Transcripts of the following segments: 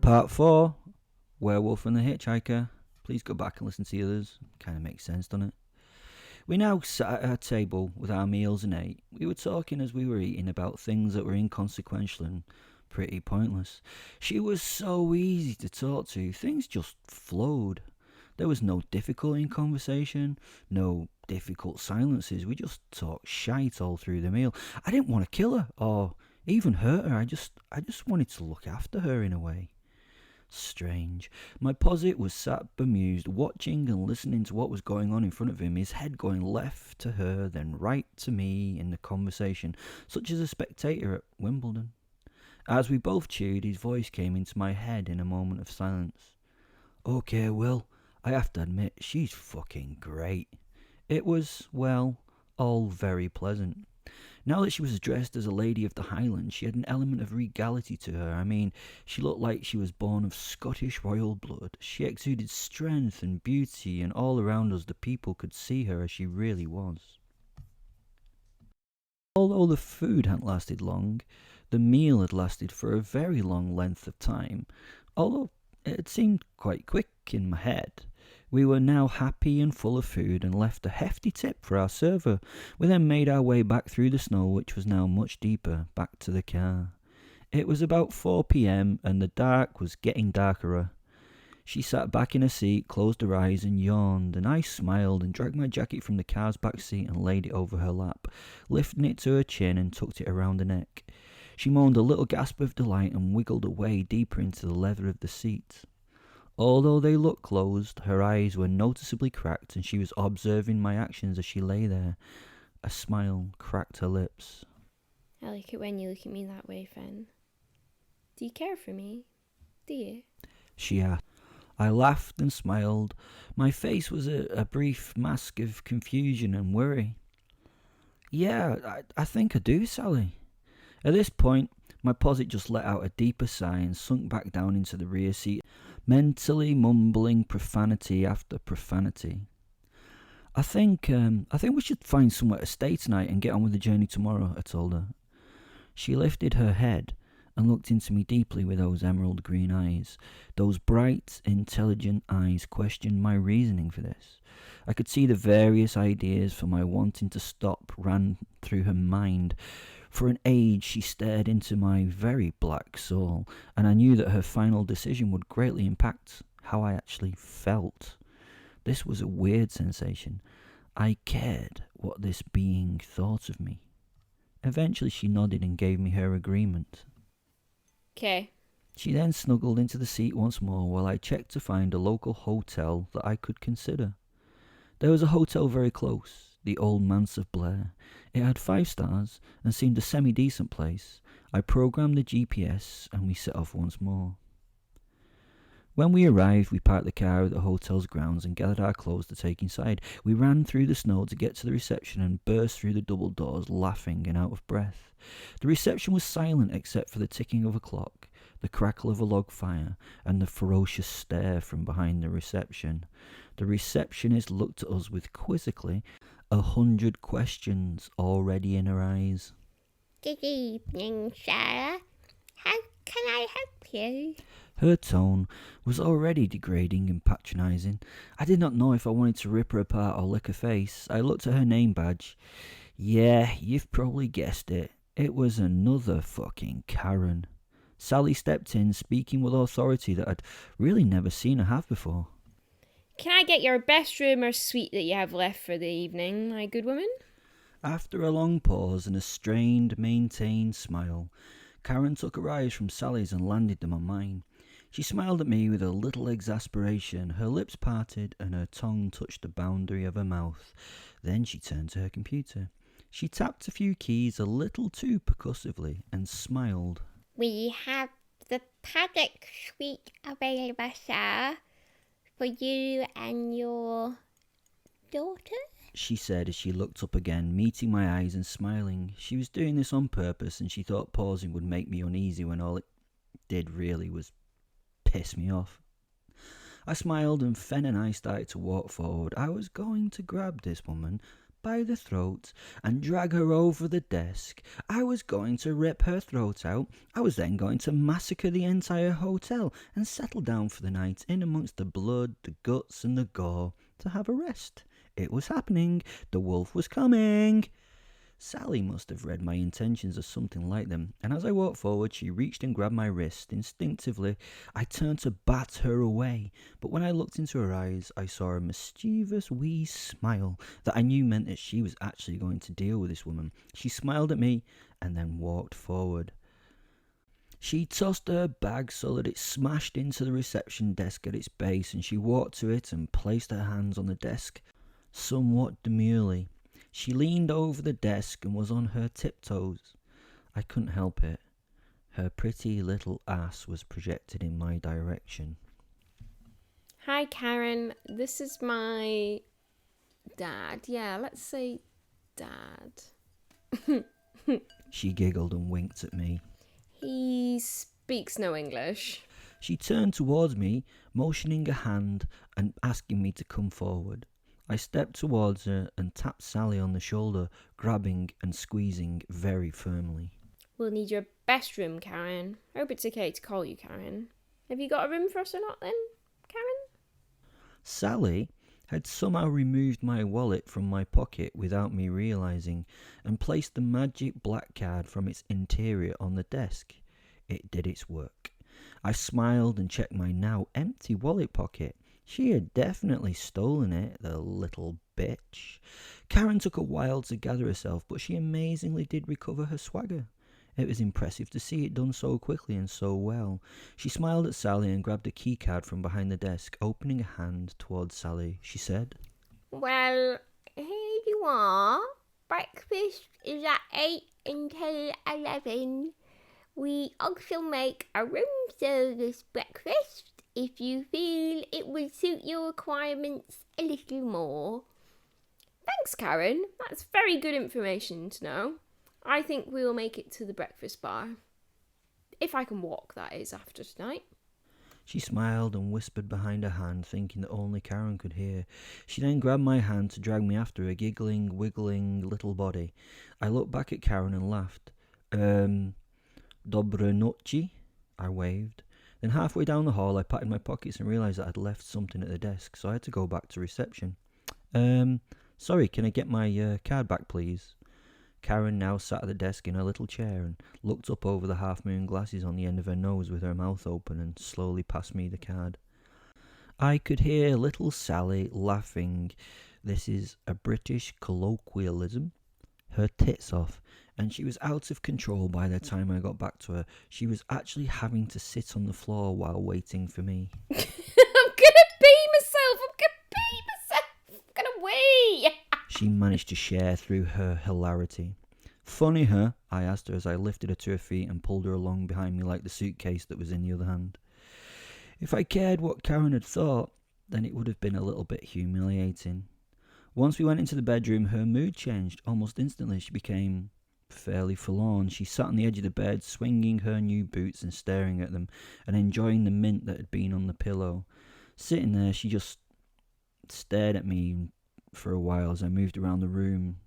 Part 4, Werewolf and the Hitchhiker. Please go back and listen to the others. Kind of makes sense, doesn't it? We now sat at our table with our meals and ate. We were talking as we were eating about things that were inconsequential and pretty pointless. She was so easy to talk to, things just flowed. There was no difficulty in conversation, no difficult silences. We just talked shite all through the meal. I didn't want to kill her or even hurt her. I just wanted to look after her in a way. Strange. My posit was sat bemused, watching and listening to what was going on in front of him, his head going left to her, then right to me in the conversation, such as a spectator at Wimbledon. As we both cheered, his voice came into my head in a moment of silence. Okay, Will, I have to admit, she's fucking great. It was, well, all very pleasant. Now that she was dressed as a lady of the Highlands, she had an element of regality to her. I mean, she looked like she was born of Scottish royal blood. She exuded strength and beauty, and all around us the people could see her as she really was. Although the food hadn't lasted long, the meal had lasted for a very long length of time, although it seemed quite quick in my head. We were now happy and full of food and left a hefty tip for our server. We then made our way back through the snow, which was now much deeper, back to the car. It was about 4 p.m. and the dark was getting darker. She sat back in her seat, closed her eyes and yawned, and I smiled and dragged my jacket from the car's back seat and laid it over her lap, lifting it to her chin and tucked it around her neck. She moaned a little gasp of delight and wiggled away deeper into the leather of the seat. Although they looked closed, her eyes were noticeably cracked, and she was observing my actions as she lay there. A smile cracked her lips. I like it when you look at me that way, Fen. Do you care for me? Do you? She asked. I laughed and smiled. My face was a brief mask of confusion and worry. Yeah, I think I do, Sally. At this point, my posit just let out a deeper sigh and sunk back down into the rear seat, mentally mumbling profanity after profanity. I think we should find somewhere to stay tonight and get on with the journey tomorrow, I told her. She lifted her head and looked into me deeply with those emerald green eyes. Those bright, intelligent eyes questioned my reasoning for this. I could see the various ideas for my wanting to stop ran through her mind. For an age she stared into my very black soul, and I knew that her final decision would greatly impact how I actually felt. This was a weird sensation. I cared what this being thought of me. Eventually she nodded and gave me her agreement. Okay. She then snuggled into the seat once more while I checked to find a local hotel that I could consider. There was a hotel very close, the Old Manse of Blair. It had 5 stars and seemed a semi-decent place. I programmed the GPS and we set off once more. When we arrived, we parked the car at the hotel's grounds and gathered our clothes to take inside. We ran through the snow to get to the reception and burst through the double doors, laughing and out of breath. The reception was silent except for the ticking of a clock, the crackle of a log fire, and the ferocious stare from behind the reception. The receptionist looked at us with quizzically 100 questions already in her eyes. Good evening, Sarah. How can I help you? Her tone was already degrading and patronising. I did not know if I wanted to rip her apart or lick her face. I looked at her name badge. Yeah, you've probably guessed it. It was another fucking Karen. Sally stepped in, speaking with authority that I'd really never seen her have before. Can I get your best room or suite that you have left for the evening, my good woman? After a long pause and a strained, maintained smile, Karen took her eyes from Sally's and landed them on mine. She smiled at me with a little exasperation. Her lips parted and her tongue touched the boundary of her mouth. Then she turned to her computer. She tapped a few keys a little too percussively and smiled. We have the paddock suite available, sir, for you and your daughter? She said as she looked up again, meeting my eyes and smiling. She was doing this on purpose, and she thought pausing would make me uneasy when all it did really was piss me off. I smiled and Fen and I started to walk forward. I was going to grab this woman, by the throat and drag her over the desk. I was going to rip her throat out. I was then going to massacre the entire hotel and settle down for the night in amongst the blood, the guts and the gore to have a rest. It was happening. The wolf was coming. Sally must have read my intentions as something like them, and as I walked forward, she reached and grabbed my wrist. Instinctively, I turned to bat her away, but when I looked into her eyes, I saw a mischievous wee smile that I knew meant that she was actually going to deal with this woman. She smiled at me and then walked forward. She tossed her bag so that it smashed into the reception desk at its base, and she walked to it and placed her hands on the desk, somewhat demurely. She leaned over the desk and was on her tiptoes. I couldn't help it. Her pretty little ass was projected in my direction. Hi, Karen. This is my dad. Yeah, let's say dad. She giggled and winked at me. He speaks no English. She turned towards me, motioning a hand and asking me to come forward. I stepped towards her and tapped Sally on the shoulder, grabbing and squeezing very firmly. We'll need your best room, Karen. Hope it's okay to call you Karen. Have you got a room for us or not then, Karen? Sally had somehow removed my wallet from my pocket without me realising and placed the magic black card from its interior on the desk. It did its work. I smiled and checked my now empty wallet pocket. She had definitely stolen it, the little bitch. Karen took a while to gather herself, but she amazingly did recover her swagger. It was impressive to see it done so quickly and so well. She smiled at Sally and grabbed a key card from behind the desk. Opening a hand towards Sally, she said, Well, here you are. Breakfast is at 8 until 11. We also make a room service breakfast if you feel it would suit your requirements a little more. Thanks, Karen. That's very good information to know. I think we'll make it to the breakfast bar. If I can walk, that is, after tonight. She smiled and whispered behind her hand, thinking that only Karen could hear. She then grabbed my hand to drag me after her giggling, wiggling little body. I looked back at Karen and laughed. Dobre noci, I waved. Then halfway down the hall, I patted my pockets and realised that I'd left something at the desk, so I had to go back to reception. Sorry, can I get my card back, please? Karen now sat at the desk in her little chair and looked up over the half-moon glasses on the end of her nose with her mouth open and slowly passed me the card. I could hear little Sally laughing. This is a British colloquialism. Her tits off, and she was out of control by the time I got back to her. She was actually having to sit on the floor while waiting for me. I'm gonna pee myself! I'm gonna wee! She managed to share through her hilarity. Funny her, I asked her as I lifted her to her feet and pulled her along behind me like the suitcase that was in the other hand. If I cared what Karen had thought, then it would have been a little bit humiliating. Once we went into the bedroom, her mood changed. Almost instantly, she became fairly forlorn. She sat on the edge of the bed, swinging her new boots and staring at them, and enjoying the mint that had been on the pillow. Sitting there, she just stared at me for a while as I moved around the room.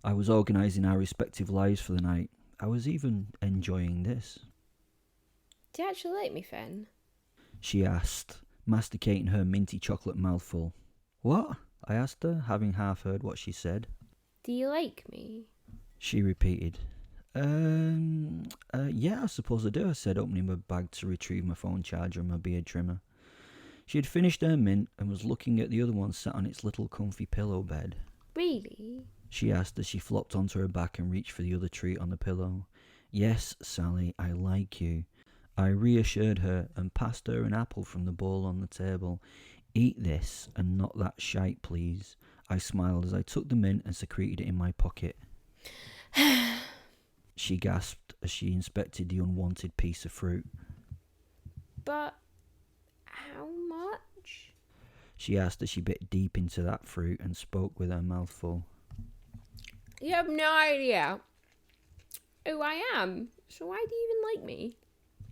I was organising our respective lives for the night. I was even enjoying this. Do you actually like me, Fen? She asked, masticating her minty chocolate mouthful. What? I asked her, having half heard what she said. Do you like me? She repeated. Yeah, I suppose I do, I said, opening my bag to retrieve my phone charger and my beard trimmer. She had finished her mint and was looking at the other one sat on its little comfy pillow bed. Really? She asked as she flopped onto her back and reached for the other treat on the pillow. Yes, Sally, I like you. I reassured her and passed her an apple from the bowl on the table. Eat this and not that shite, please. I smiled as I took the mint and secreted it in my pocket. She gasped as she inspected the unwanted piece of fruit. But how much? She asked as she bit deep into that fruit and spoke with her mouth full. You have no idea who I am, so why do you even like me?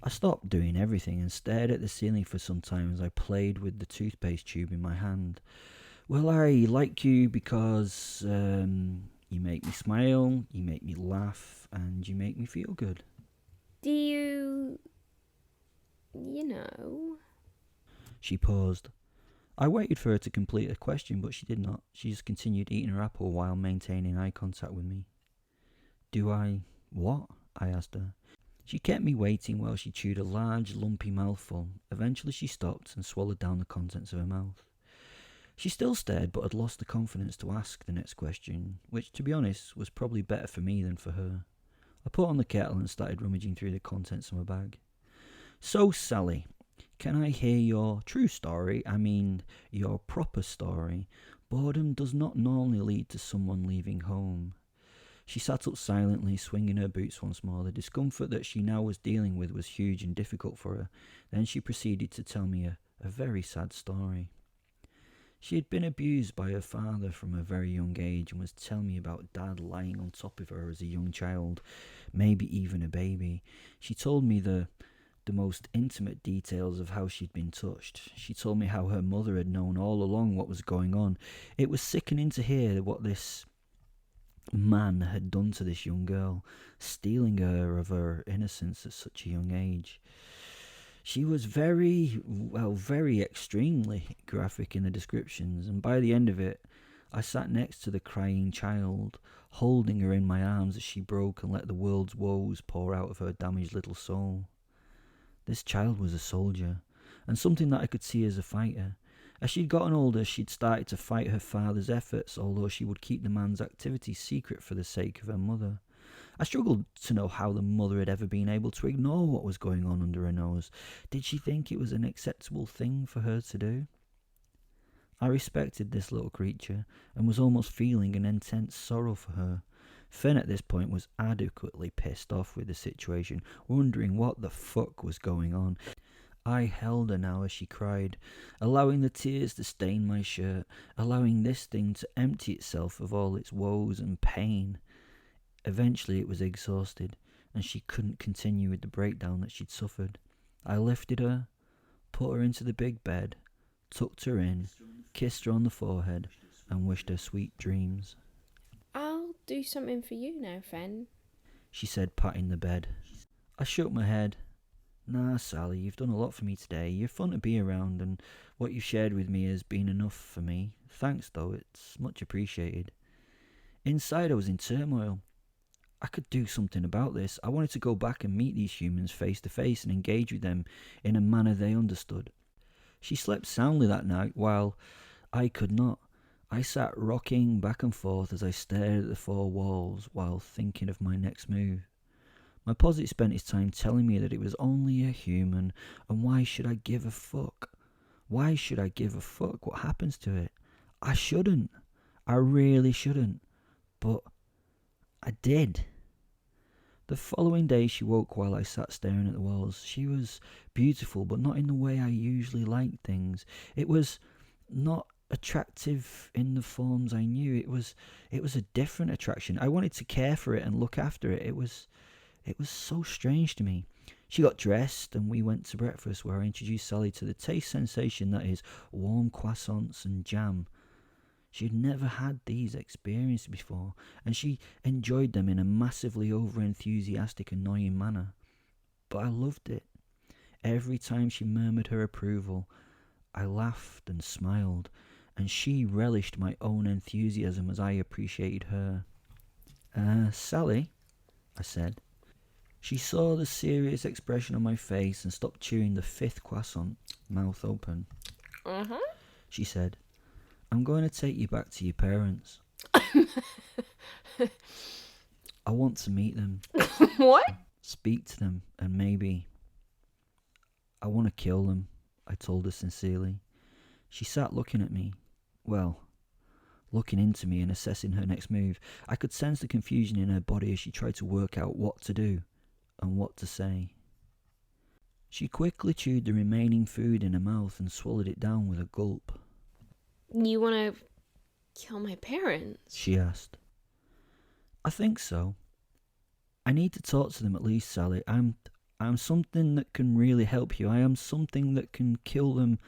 I stopped doing everything and stared at the ceiling for some time as I played with the toothpaste tube in my hand. Well, I like you because you make me smile, you make me laugh, and you make me feel good. Do you know? She paused. I waited for her to complete her question, but she did not. She just continued eating her apple while maintaining eye contact with me. Do I what? I asked her. She kept me waiting while she chewed a large, lumpy mouthful. Eventually she stopped and swallowed down the contents of her mouth. She still stared, but had lost the confidence to ask the next question, which, to be honest, was probably better for me than for her. I put on the kettle and started rummaging through the contents of my bag. So, Sally, can I hear your true story? I mean, your proper story. Boredom does not normally lead to someone leaving home. She sat up silently, swinging her boots once more. The discomfort that she now was dealing with was huge and difficult for her. Then she proceeded to tell me a very sad story. She had been abused by her father from a very young age and was telling me about Dad lying on top of her as a young child, maybe even a baby. She told me the most intimate details of how she'd been touched. She told me how her mother had known all along what was going on. It was sickening to hear what this man had done to this young girl, stealing her of her innocence at such a young age. She was very extremely graphic in the descriptions, and by the end of it, I sat next to the crying child, holding her in my arms as she broke and let the world's woes pour out of her damaged little soul. This child was a soldier, and something that I could see as a fighter. As she'd gotten older, she'd started to fight her father's efforts, although she would keep the man's activities secret for the sake of her mother. I struggled to know how the mother had ever been able to ignore what was going on under her nose. Did she think it was an acceptable thing for her to do? I respected this little creature and was almost feeling an intense sorrow for her. Fen at this point was adequately pissed off with the situation, wondering what the fuck was going on. I held her now as she cried, allowing the tears to stain my shirt, allowing this thing to empty itself of all its woes and pain. Eventually it was exhausted, and she couldn't continue with the breakdown that she'd suffered. I lifted her, put her into the big bed, tucked her in, kissed her on the forehead, and wished her sweet dreams. I'll do something for you now, Fen, she said, patting the bed. I shook my head. Nah, Sally, you've done a lot for me today. You're fun to be around, and what you've shared with me has been enough for me. Thanks, though, it's much appreciated. Inside, I was in turmoil. I could do something about this. I wanted to go back and meet these humans face to face and engage with them in a manner they understood. She slept soundly that night, while I could not. I sat rocking back and forth as I stared at the four walls while thinking of my next move. My posit spent his time telling me that it was only a human, and why should I give a fuck? Why should I give a fuck what happens to it? I shouldn't. I really shouldn't. But I did. The following day she woke while I sat staring at the walls. She was beautiful, but not in the way I usually like things. It was not attractive in the forms I knew. It was a different attraction. I wanted to care for it and look after it. It was so strange to me. She got dressed and we went to breakfast, where I introduced Sally to the taste sensation that is warm croissants and jam. She had never had these experiences before, and she enjoyed them in a massively over-enthusiastic, annoying manner. But I loved it. Every time she murmured her approval, I laughed and smiled, and she relished my own enthusiasm as I appreciated her. Sally, I said. She saw the serious expression on my face and stopped chewing the fifth croissant, mouth open. She said, I'm going to take you back to your parents. I want to meet them. What? Speak to them, and maybe I want to kill them, I told her sincerely. She sat looking at me. Well, looking into me and assessing her next move. I could sense the confusion in her body as she tried to work out what to do and what to say. She quickly chewed the remaining food in her mouth and swallowed it down with a gulp. You want to kill my parents? She asked. I think so. I need to talk to them at least, Sally. I'm something that can really help you. I am something that can kill them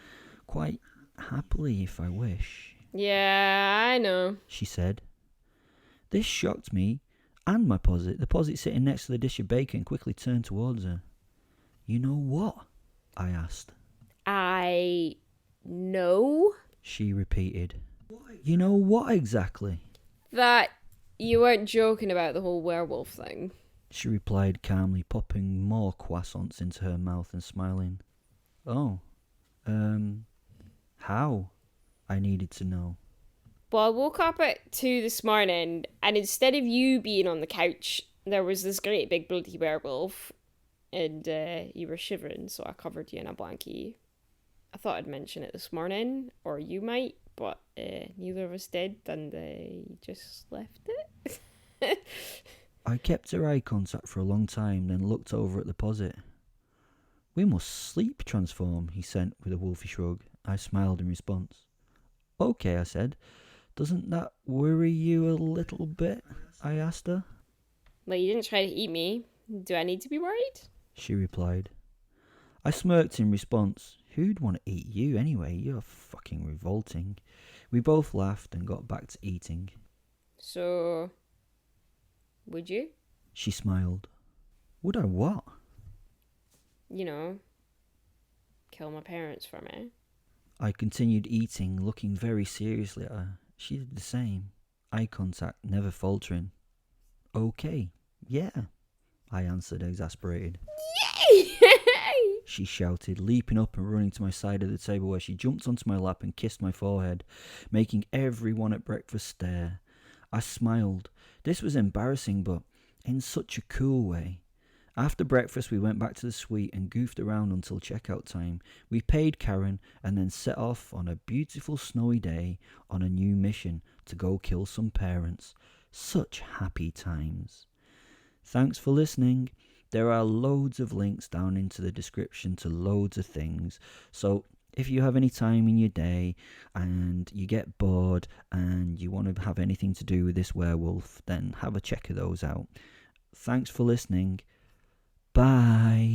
quite happily if I wish. Yeah, I know. she said. This shocked me and my posit. The posit sitting next to the dish of bacon quickly turned towards her. You know what? I asked. I know She repeated. You know what exactly? that you weren't joking about the whole werewolf thing. She replied calmly, popping more croissants into her mouth and smiling. Oh, how? I needed to know. Well, I woke up at 2 this morning, and instead of you being on the couch, there was this great big bloody werewolf, and you were shivering, so I covered you in a blankie. I thought I'd mention it this morning, or you might, but neither of us did, and just left it. I kept her eye contact for a long time, then looked over at the posit. We must sleep transform, he said with a wolfish shrug. I smiled in response. Okay, I said. Doesn't that worry you a little bit? I asked her. Like, you didn't try to eat me. Do I need to be worried? She replied. I smirked in response. Who'd want to eat you anyway? You're fucking revolting. We both laughed and got back to eating. So, would you? She smiled. Would I what? You know, kill my parents for me. I continued eating, looking very seriously at her. She did the same. Eye contact, never faltering. Okay, yeah, I answered, exasperated. Yay! She shouted, leaping up and running to my side of the table where she jumped onto my lap and kissed my forehead, making everyone at breakfast stare. I smiled. This was embarrassing, but in such a cool way. After breakfast, we went back to the suite and goofed around until checkout time. We paid Karen and then set off on a beautiful snowy day on a new mission to go kill some parents. Such happy times. Thanks for listening. There are loads of links down into the description to loads of things. So if you have any time in your day and you get bored and you want to have anything to do with this werewolf, then have a check of those out. Thanks for listening. Bye.